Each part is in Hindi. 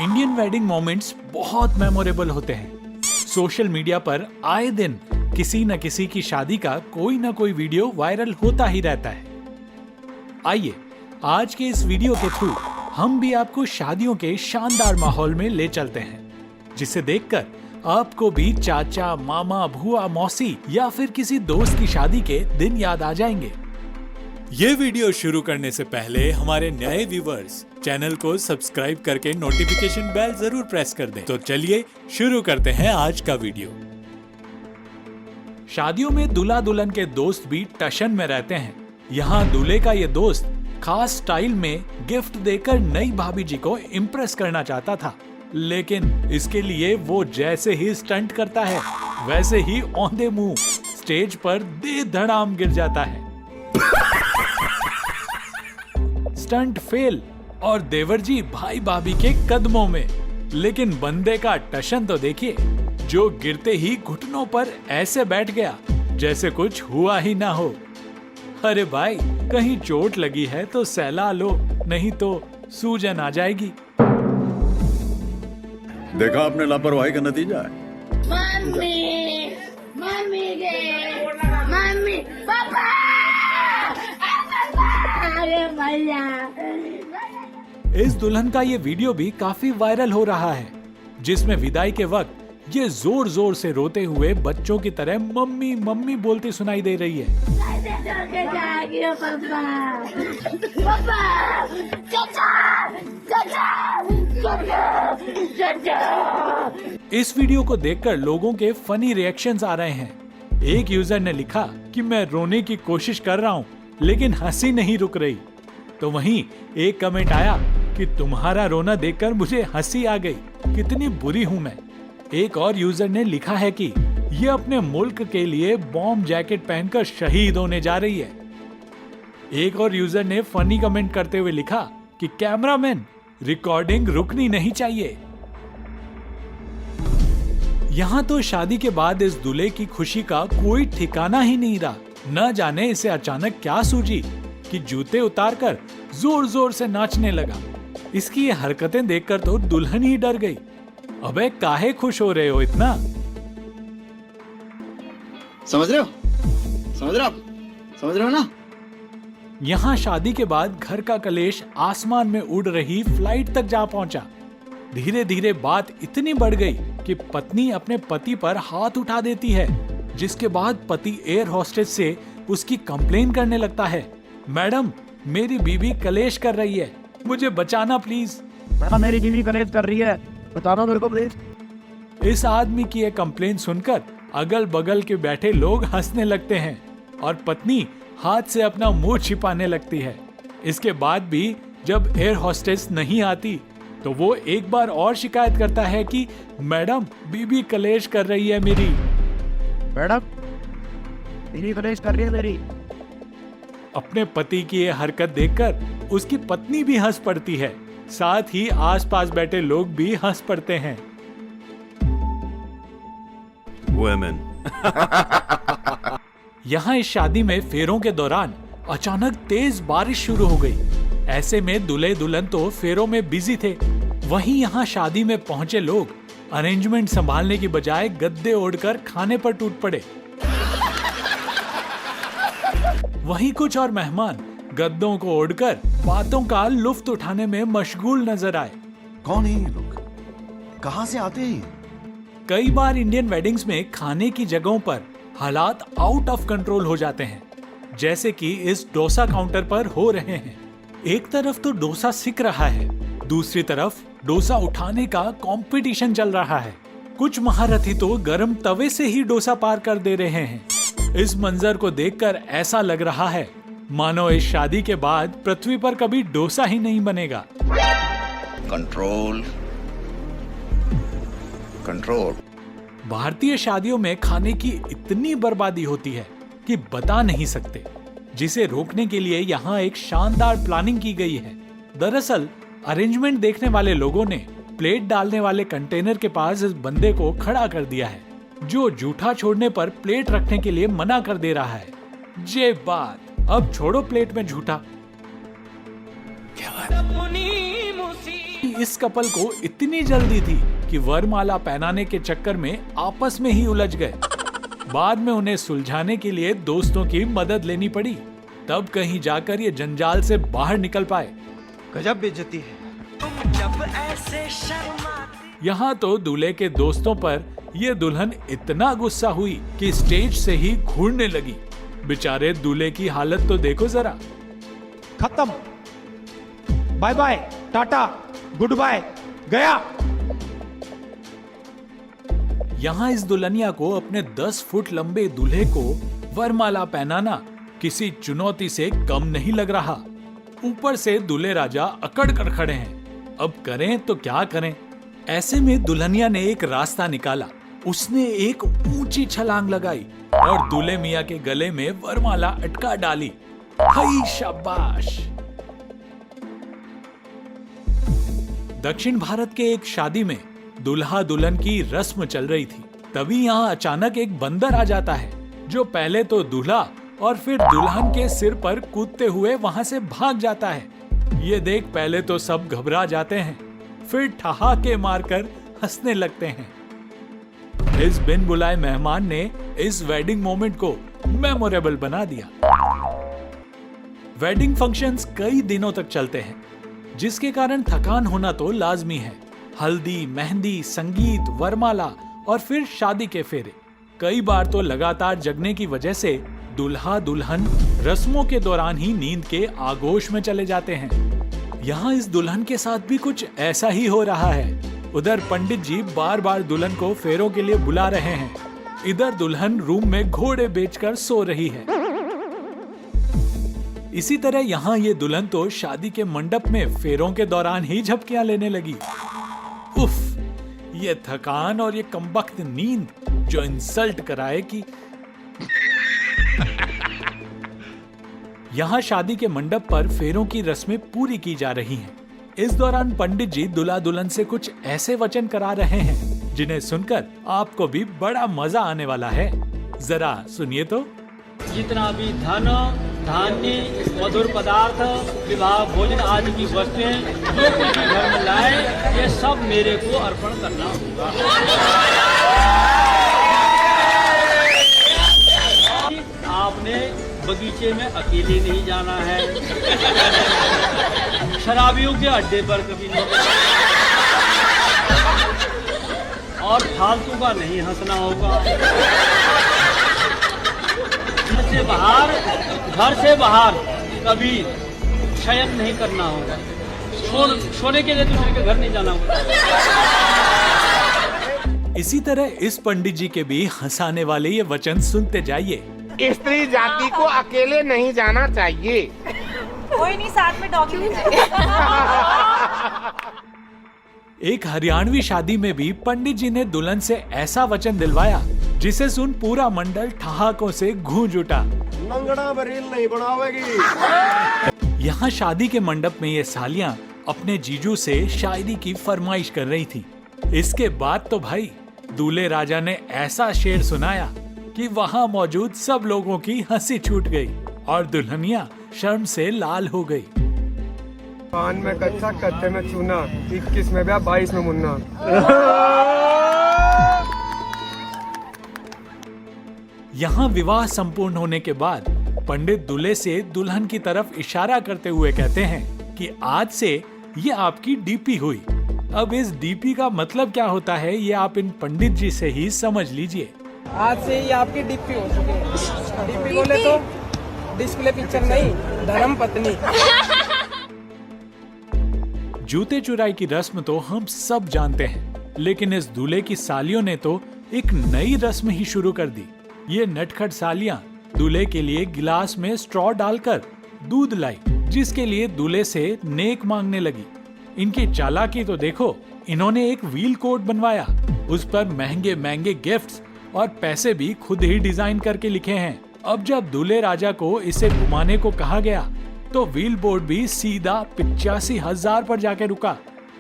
इंडियन वेडिंग मोमेंट्स बहुत मेमोरेबल होते हैं। सोशल मीडिया पर आए दिन किसी न किसी की शादी का कोई ना कोई वीडियो वायरल होता ही रहता है। आइए आज के इस वीडियो के थ्रू हम भी आपको शादियों के शानदार माहौल में ले चलते हैं, जिसे देखकर आपको भी चाचा, मामा, भुआ, मौसी या फिर किसी दोस्त की शादी के दिन याद आ जाएंगे। ये वीडियो शुरू करने से पहले हमारे नए व्यूवर्स चैनल को सब्सक्राइब करके नोटिफिकेशन बेल जरूर प्रेस कर दें। तो चलिए शुरू करते हैं आज का वीडियो। शादियों में दूल्हा दुल्हन के दोस्त भी टशन में रहते हैं। यहाँ दूल्हे का ये दोस्त खास स्टाइल में गिफ्ट देकर नई भाभी जी को इम्प्रेस करना चाहता था, लेकिन इसके लिए वो जैसे ही स्टंट करता है वैसे ही औंधे मुंह स्टेज पर दे धड़ाम गिर जाता है। स्टंट फेल और देवर जी भाई भाभी के कदमों में। लेकिन बंदे का टशन तो देखिए, जो गिरते ही घुटनों पर ऐसे बैठ गया जैसे कुछ हुआ ही ना हो। अरे भाई, कहीं चोट लगी है तो सहला लो, नहीं तो सूजन आ जाएगी। देखा आपने लापरवाही का नतीजा है। मम्मी, मम्मी मम्मी, पापा, अरे भैया। इस दुल्हन का ये वीडियो भी काफी वायरल हो रहा है, जिसमें विदाई के वक्त ये जोर जोर से रोते हुए बच्चों की तरह मम्मी मम्मी बोलती सुनाई दे रही है। पापा, चाचा, चाचा। इस वीडियो को देखकर लोगों के फनी रिएक्शंस आ रहे हैं। एक यूजर ने लिखा कि मैं रोने की कोशिश कर रहा हूँ लेकिन हंसी नहीं रुक रही। तो वहीं एक कमेंट आया कि तुम्हारा रोना देखकर मुझे हंसी आ गई, कितनी बुरी हूं मैं। एक और यूजर ने लिखा है कि ये अपने मुल्क के लिए बॉम्ब जैकेट पहनकर शहीद होने जा रही है। एक और यूजर ने फनी कमेंट करते हुए लिखा कि कैमरामैन, रिकॉर्डिंग रुकनी नहीं चाहिए। यहाँ तो शादी के बाद इस दूल्हे की खुशी का कोई ठिकाना ही नहीं रहा। न जाने इसे अचानक क्या सूझी कि जूते उतारकर जोर जोर से नाचने लगा। इसकी ये हरकतें देखकर तो दुल्हन ही डर गई। अबे काहे खुश हो रहे हो इतना? समझ रहे हो? समझ रहे हो ना? यहाँ शादी के बाद घर का कलेश आसमान में उड़ रही फ्लाइट तक जा पहुंचा। धीरे धीरे बात इतनी बढ़ गई कि पत्नी अपने पति पर हाथ उठा देती है, जिसके बाद पति एयर होस्टेस से उसकी कंप्लेन करने लगता है। मैडम, मेरी बीवी कलेश कर रही है, मुझे बचाना प्लीज। मेरी बीवी कलेश कर रही है, बताना मेरे को प्लीज। इस आदमी की यह कंप्लेन सुनकर अगल बगल के बैठे लोग हंसने लगते हैं और पत्नी हाथ से अपना मुंह छिपाने लगती है। इसके बाद भी जब एयर होस्टेस नहीं आती तो वो एक बार और शिकायत करता है कि मैडम, बीवी कलेश कर रही है मेरी। मैडम, बीवी कलेश कर रही है मेरी। अपने पति की ये हरकत देखकर उसकी पत्नी भी हंस पड़ती है, साथ ही आसपास बैठे लोग भी हंस पड़ते हैं। Women. यहाँ इस शादी में फेरों के दौरान अचानक तेज बारिश शुरू हो गई। ऐसे में दूल्हे दुल्हन तो फेरों में बिजी थे। वहीं यहाँ शादी में पहुंचे लोग अरेंजमेंट संभालने की बजाय गद्दे ओढ़कर खाने पर टूट पड़े। वहीं कुछ और मेहमान गद्दों को ओढ़कर बातों का लुफ्त उठाने में मशगूल नजर आए। कौन है ये लोग? कहां से आते हैं? कई बार इंडियन वेडिंग्स में खाने की जगहों पर हालात आउट ऑफ कंट्रोल हो जाते हैं, जैसे कि इस डोसा काउंटर पर हो रहे हैं। एक तरफ तो डोसा सिक रहा है, दूसरी तरफ डोसा उठाने का कंपटीशन चल रहा है। कुछ महारथी तो गरम तवे से ही डोसा पार कर दे रहे हैं। इस मंजर को देखकर ऐसा लग रहा है मानो इस शादी के बाद पृथ्वी पर कभी डोसा ही नहीं बनेगा। Control, control. भारतीय शादियों में खाने की इतनी बर्बादी होती है कि बता नहीं सकते, जिसे रोकने के लिए यहाँ एक शानदार प्लानिंग की गई है। दरअसल अरेंजमेंट देखने वाले लोगों ने प्लेट डालने वाले कंटेनर के पास इस बंदे को खड़ा कर दिया है, जो जूठा छोड़ने पर प्लेट रखने के लिए मना कर दे रहा है। ये बात, अब छोड़ो प्लेट में झूठा। क्या बात? इस कपल को इतनी जल्दी थी कि वरमाला पहनाने के चक्कर में आपस में ही उलझ गए। बाद में उन्हें सुलझाने के लिए दोस्तों की मदद लेनी पड़ी, तब कहीं जाकर ये जंजाल से बाहर निकल पाए। गजब बेइज्जती है। यहाँ तो दूल्हे के दोस्तों पर ये दुल्हन इतना गुस्सा हुई कि स्टेज से ही घूरने लगी। बेचारे दूल्हे की हालत तो देखो जरा। खत्म, bye bye, tata, goodbye, गया। यहाँ इस दुल्हनिया को अपने 10 फुट लंबे दूल्हे को वरमाला पहनाना किसी चुनौती से कम नहीं लग रहा। ऊपर से दूल्हे राजा अकड़ कर खड़े हैं। अब करें तो क्या करें? ऐसे में दुल्हनिया ने एक रास्ता निकाला। उसने एक ऊंची छलांग लगाई और दूल्हे मियां के गले में वरमाला अटका डाली। हाय शाबाश! दक्षिण भारत के एक शादी में दुल्हा दुल्हन की रस्म चल रही थी। तभी यहाँ अचानक एक बंदर आ जाता है, जो पहले तो दूल्हा और फिर दुल्हन के सिर पर कूदते हुए वहां से भाग जाता है। ये देख पहले तो सब घबरा जाते हैं, फिर ठहाके मारकर हंसने लगते हैं। इस बिन बुलाए मेहमान ने इस वेडिंग मोमेंट को मेमोरेबल बना दिया। वेडिंग फंक्शंस कई दिनों तक चलते हैं, जिसके कारण थकान होना तो लाजमी है। हल्दी, मेहंदी, संगीत, वरमाला और फिर शादी के फेरे। कई बार तो लगातार जगने की वजह से दुल्हा दुल्हन रस्मों के दौरान ही नींद के आगोश में चले जाते हैं। यहाँ इस दुल्हन के साथ भी कुछ ऐसा ही हो रहा है। उधर पंडित जी बार बार दुल्हन को फेरों के लिए बुला रहे हैं। इधर दुल्हन रूम में घोड़े बेचकर सो रही है। इसी तरह यहाँ ये दुल्हन तो शादी के मंडप में फेरों के दौरान ही झपकियां लेने लगी। उफ, ये थकान और ये कमबख्त नींद जो इंसल्ट कराए कि यहाँ शादी के मंडप पर फेरों की रस्में पूरी की जा रही हैं। इस दौरान पंडित जी दूल्हा दुल्हन से कुछ ऐसे वचन करा रहे हैं जिन्हें सुनकर आपको भी बड़ा मजा आने वाला है। जरा सुनिए तो। जितना भी धन, धान्य, मधुर पदार्थ, विवाह भोजन आदि की वस्तुएं जो कुछ भी घर में लाए, ये सब मेरे को अर्पण करना होगा। आपने बगीचे में अकेले नहीं जाना है, शराबियों के अड्डे पर कभी नहीं, और फालतू का नहीं हंसना होगा। घर से बाहर कभी शयन नहीं करना होगा। सोने के लिए दूसरे के घर नहीं जाना होगा। इसी तरह इस पंडित जी के भी हंसाने वाले ये वचन सुनते जाइए। स्त्री जाति को अकेले नहीं जाना चाहिए। कोई नहीं, साथ में डॉगी ले जाएंगे। एक हरियाणवी शादी में भी पंडित जी ने दुल्हन से ऐसा वचन दिलवाया जिसे सुन पूरा मंडल ठहाकों से गूंज उठा। लंगड़ा बरील नहीं बनावेगी। यहाँ शादी के मंडप में ये सालियां अपने जीजू से शायरी की फरमाइश कर रही थी। इसके बाद तो भाई दूल्हे राजा ने ऐसा शेर सुनाया कि वहाँ मौजूद सब लोगों की हंसी छूट गई और दुल्हनिया शर्म से लाल हो गई। पान में कच्चा, कच्चे में चूना, 21 में ब्याह, 22 में मुन्ना। यहाँ विवाह संपूर्ण होने के बाद पंडित दूल्हे से दुल्हन की तरफ इशारा करते हुए कहते हैं कि आज से ये आपकी डीपी हुई। अब इस डीपी का मतलब क्या होता है ये आप इन पंडित जी से ही समझ लीजिए। आज से ये आपकी डीपी हो चुकी है। डीपी बोले तो डिस्प्ले पिक्चर नहीं, धर्म पत्नी। जूते चुराई की रस्म तो हम सब जानते हैं, लेकिन इस दूल्हे की सालियों ने तो एक नई रस्म ही शुरू कर दी। ये नटखट सालियां दूल्हे के लिए गिलास में स्ट्रॉ डालकर दूध लाई, जिसके लिए दूल्हे से नेक मांगने लगी। इनकी चालाकी तो देखो, इन्होंने एक व्हील कोट बनवाया, उस पर महंगे महंगे गिफ्ट्स और पैसे भी खुद ही डिजाइन करके लिखे हैं। अब जब दूल्हे राजा को इसे घुमाने को कहा गया तो व्हील बोर्ड भी सीधा 85,000 पर जाके रुका।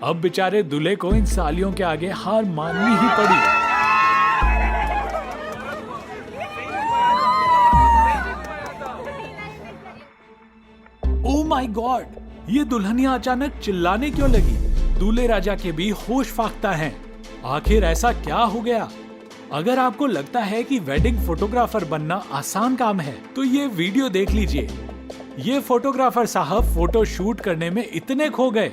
अब बेचारे दूल्हे को इन सालियों के आगे हार माननी ही पड़ी। ओह माय गॉड, ये दुल्हनिया अचानक चिल्लाने क्यों लगी? दूल्हे राजा के भी होश फाख्ता हैं। आखिर ऐसा क्या हो गया? अगर आपको लगता है कि वेडिंग फोटोग्राफर बनना आसान काम है तो ये वीडियो देख लीजिए। ये फोटोग्राफर साहब फोटो शूट करने में इतने खो गए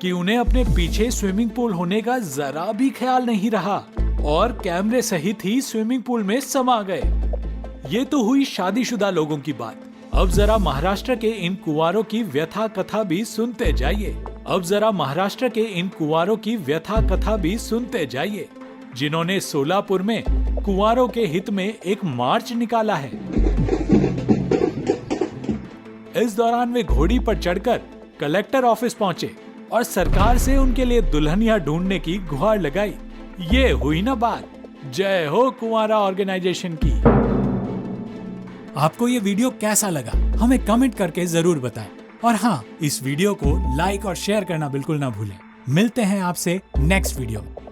कि उन्हें अपने पीछे स्विमिंग पूल होने का जरा भी ख्याल नहीं रहा और कैमरे सहित ही स्विमिंग पूल में समा गए। ये तो हुई शादीशुदा लोगों की बात। अब जरा महाराष्ट्र के इन कुंवारों की व्यथा कथा भी सुनते जाइए। जिन्होंने सोलापुर में कुंवारों के हित में एक मार्च निकाला है। इस दौरान वे घोड़ी पर चढ़कर कलेक्टर ऑफिस पहुंचे और सरकार से उनके लिए दुल्हनिया ढूंढने की गुहार लगाई। ये हुई ना बात। जय हो कुंवारा ऑर्गेनाइजेशन की। आपको ये वीडियो कैसा लगा हमें कमेंट करके जरूर बताएं और हाँ, इस वीडियो को लाइक और शेयर करना बिल्कुल ना भूलें। मिलते हैं आपसे नेक्स्ट वीडियो में।